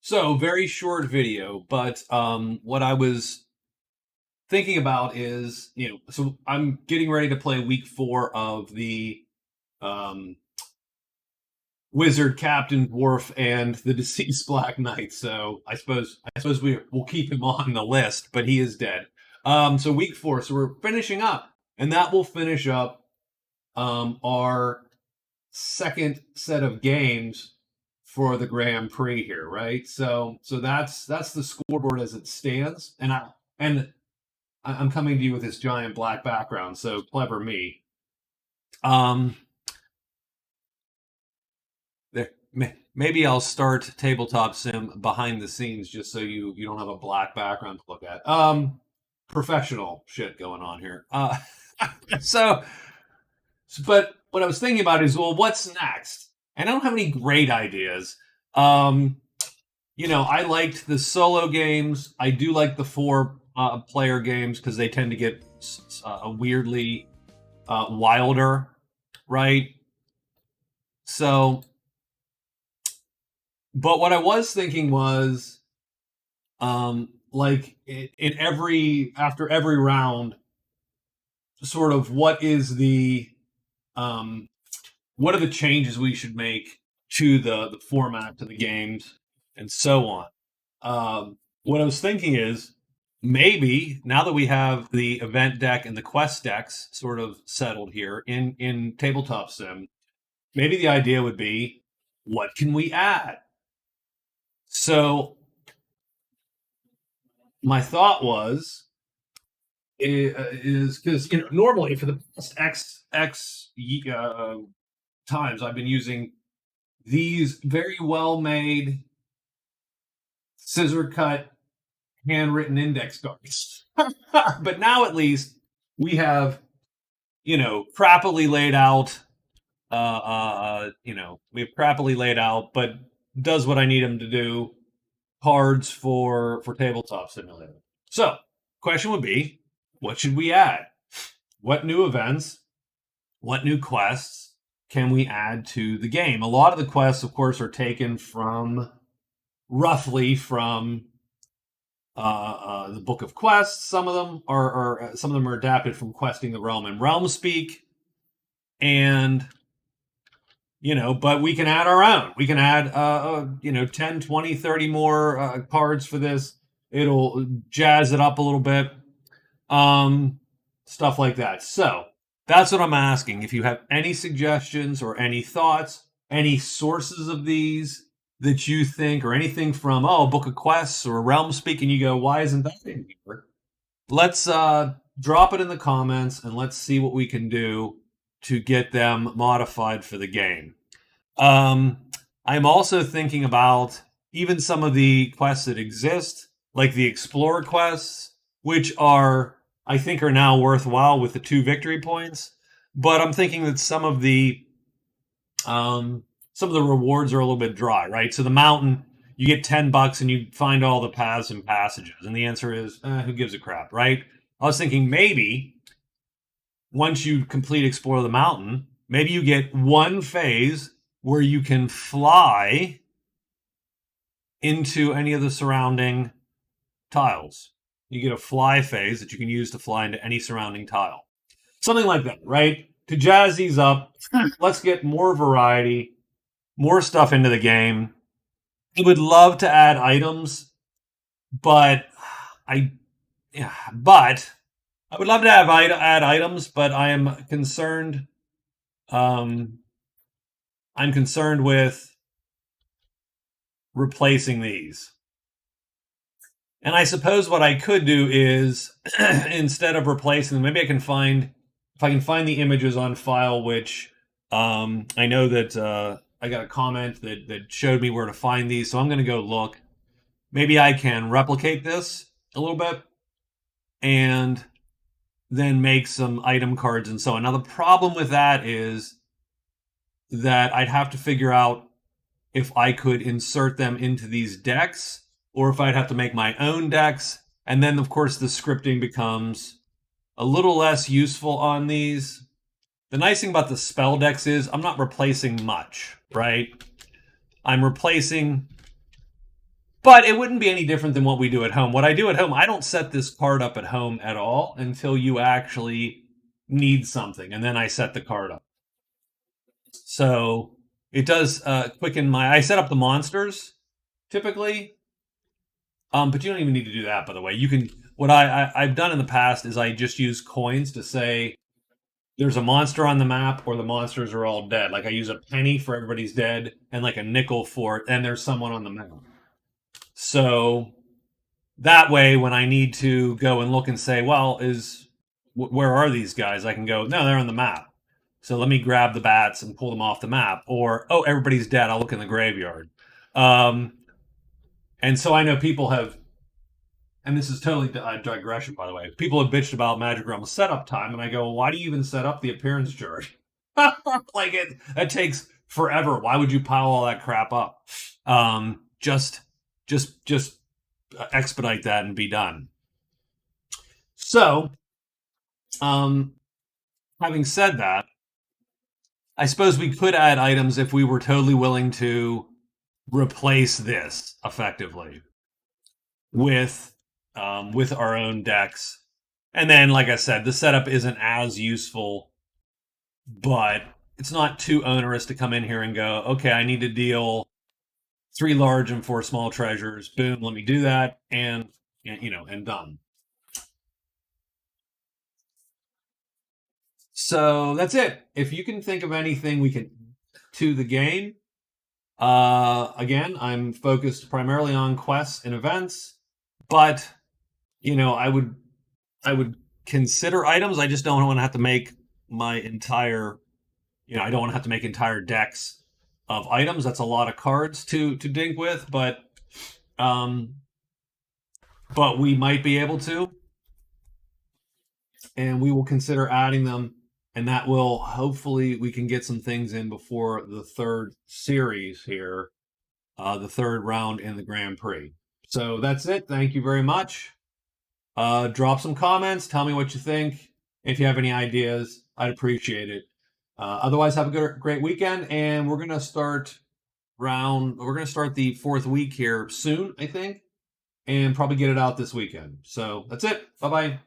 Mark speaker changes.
Speaker 1: So, very short video, but what I was thinking about is, so I'm getting ready to play week 4 of the um, Wizard Captain Dwarf and the Deceased Black Knight. So I suppose we'll keep him on the list, but he is dead. So week 4, so we're finishing up, and that will finish up our second set of games for the Grand Prix here, right? So that's the scoreboard as it stands, and I'm coming to you with this giant black background. So clever me. Um, there, maybe I'll start tabletop sim behind the scenes just so you don't have a black background to look at. Professional shit going on here. So but what I was thinking about is, well, what's next? And I don't have any great ideas. Um, I liked the solo games. I do like the four player games because they tend to get weirdly wilder, right? So, but what I was thinking was, like in every after every round, sort of um, what are the changes we should make to the format to the games and so on. What I was thinking is maybe now that we have the event deck and the quest decks sort of settled here in tabletop sim, maybe the idea would be, what can we add? So my thought was is because normally for the past times I've been using these very well made scissor cut handwritten index cards. But now at least we have, crappily laid out, we have crappily laid out, but does what I need them to do, cards for tabletop simulator. So, question would be, what should we add? What new events, what new quests can we add to the game? A lot of the quests, of course, are taken roughly from the Book of Quests. Some of them are adapted from Questing the Realm and Realmspeak, and but we can add our own. We can add 10, 20, 30 more cards for this. It'll jazz it up a little bit, stuff like that. So that's what I'm asking. If you have any suggestions or any thoughts, any sources of these that you think, or anything from Book of Quests or Realmspeak, and you go, why isn't that in here? Let's drop it in the comments and let's see what we can do to get them modified for the game. I'm also thinking about even some of the quests that exist, like the Explorer quests, which I think are now worthwhile with the 2 victory points. But I'm thinking that some of the rewards are a little bit dry, right? So the mountain, you get $10 and you find all the paths and passages, and the answer is, who gives a crap, right? I was thinking maybe once you complete Explore the Mountain, maybe you get one phase where you can fly into any of the surrounding tiles. You get a fly phase that you can use to fly into any surrounding tile. Something like that, right? To jazz these up, let's get more variety, more stuff into the game. I would love to add items, but I would love to add items, but I am concerned. I'm concerned with replacing these. And I suppose what I could do is, instead of replacing them, maybe I can find the images on file, which I know that I got a comment that showed me where to find these, so I'm going to go look. Maybe I can replicate this a little bit and then make some item cards and so on. Now, the problem with that is that I'd have to figure out if I could insert them into these decks or if I'd have to make my own decks. And then, of course, the scripting becomes a little less useful on these. The nice thing about the spell decks is I'm not replacing much, right? I'm replacing But it wouldn't be any different than what we do at home. What I do at home, I don't set this card up at home at all until you actually need something, and then I set the card up. So it does quicken my. I set up the monsters typically, but you don't even need to do that. By the way, you can. What I've done in the past is I just use coins to say there's a monster on the map or the monsters are all dead. Like I use a penny for everybody's dead and like a nickel for it, and there's someone on the map. So that way, when I need to go and look and say, well, where are these guys? I can go, no, they're on the map. So let me grab the bats and pull them off the map. Or, oh, everybody's dead. I'll look in the graveyard. And so I know people have, and this is totally a digression, by the way. People have bitched about Magic Realm setup time, and I go, well, why do you even set up the appearance chart? Like it takes forever. Why would you pile all that crap up? Just expedite that and be done. So, having said that, I suppose we could add items if we were totally willing to replace this effectively with our own decks. And then, like I said, the setup isn't as useful, but it's not too onerous to come in here and go, okay, I need to deal 3 large and 4 small treasures. Boom, let me do that, and done. So that's it. If you can think of anything we can to the game, again, I'm focused primarily on quests and events, but I would consider items. I just don't want to have to make my entire, I don't want to have to make entire decks of items. That's a lot of cards to dink with, but we might be able to, and we will consider adding them. And that will, hopefully, we can get some things in before the third series here, the third round in the Grand Prix. So that's it. Thank you very much. Drop some comments. Tell me what you think. If you have any ideas, I'd appreciate it. Otherwise, have a great weekend. And we're going to start the 4th week here soon, I think, and probably get it out this weekend. So that's it. Bye-bye.